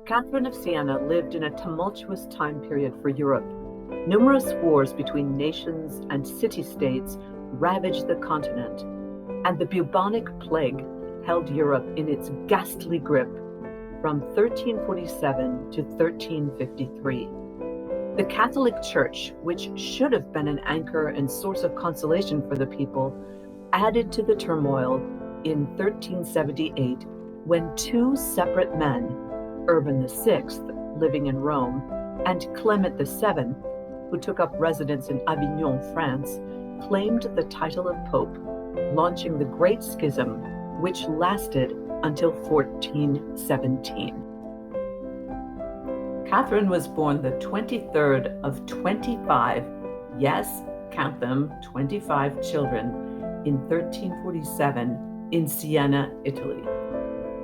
Catherine of Siena lived in a tumultuous time period for Europe. Numerous wars between nations and city-states ravaged the continent, and the bubonic plague held Europe in its ghastly grip from 1347 to 1353. The Catholic Church, which should have been an anchor and source of consolation for the people, added to the turmoil in 1378 when two separate men, Urban VI, living in Rome, and Clement VII, who took up residence in Avignon, France, claimed the title of Pope, launching the Great Schism, which lasted until 1417. Catherine was born the 23rd of 25, yes, count them, 25 children, in 1347 in Siena, Italy.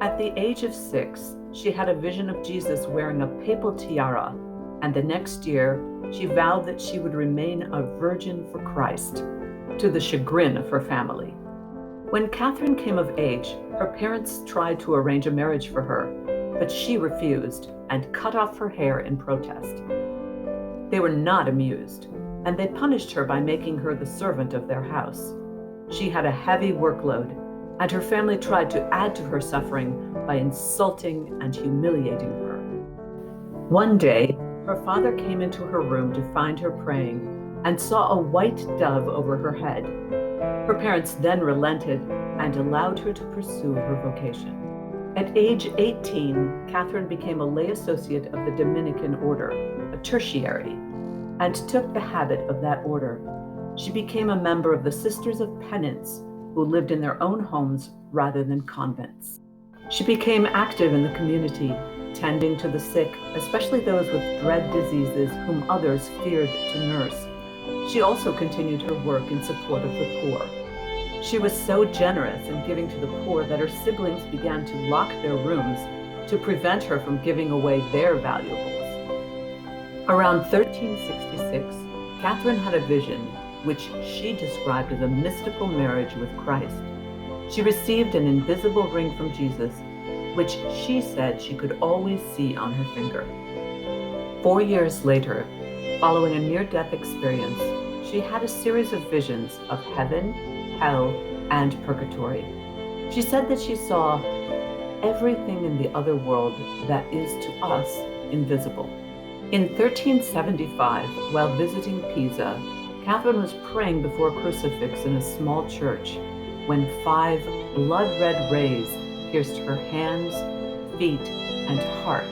At the age of 6, she had a vision of Jesus wearing a papal tiara, and the next year she vowed that she would remain a virgin for Christ, to the chagrin of her family. When Catherine came of age, her parents tried to arrange a marriage for her, but she refused and cut off her hair in protest. They were not amused, and they punished her by making her the servant of their house. She had a heavy workload, and her family tried to add to her suffering by insulting and humiliating her. One day, her father came into her room to find her praying and saw a white dove over her head. Her parents then relented and allowed her to pursue her vocation. At age 18, Catherine became a lay associate of the Dominican order, a tertiary, and took the habit of that order. She became a member of the Sisters of Penance, who lived in their own homes rather than convents. She became active in the community, tending to the sick, especially those with dread diseases whom others feared to nurse. She also continued her work in support of the poor. She was so generous in giving to the poor that her siblings began to lock their rooms to prevent her from giving away their valuables. Around 1366, Catherine had a vision which she described as a mystical marriage with Christ. She received an invisible ring from Jesus, which she said she could always see on her finger. 4 years later, following a near-death experience, she had a series of visions of heaven, hell, and purgatory. She said that she saw everything in the other world that is to us invisible. In 1375, while visiting Pisa, Catherine was praying before a crucifix in a small church when 5 blood-red rays pierced her hands, feet, and heart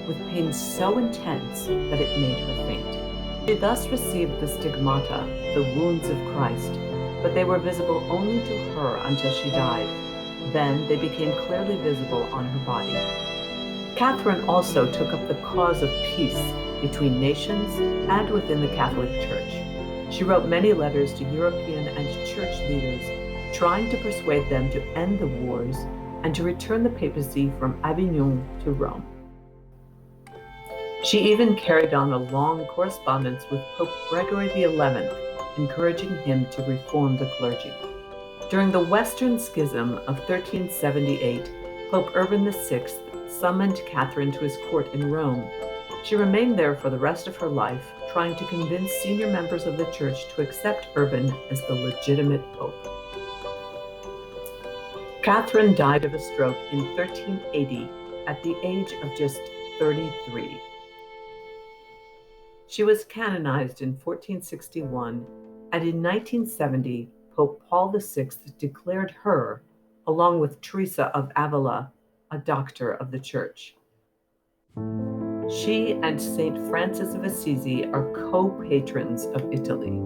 with pain so intense that it made her faint. She thus received the stigmata, the wounds of Christ, but they were visible only to her until she died. Then they became clearly visible on her body. Catherine also took up the cause of peace between nations and within the Catholic Church. She wrote many letters to European and church leaders, trying to persuade them to end the wars and to return the papacy from Avignon to Rome. She even carried on a long correspondence with Pope Gregory XI, encouraging him to reform the clergy. During the Western Schism of 1378, Pope Urban VI summoned Catherine to his court in Rome. She remained there for the rest of her life, trying to convince senior members of the church to accept Urban as the legitimate pope. Catherine died of a stroke in 1380 at the age of just 33. She was canonized in 1461, and in 1970, Pope Paul VI declared her, along with Teresa of Avila, a doctor of the Church. She and Saint Francis of Assisi are co-patrons of Italy.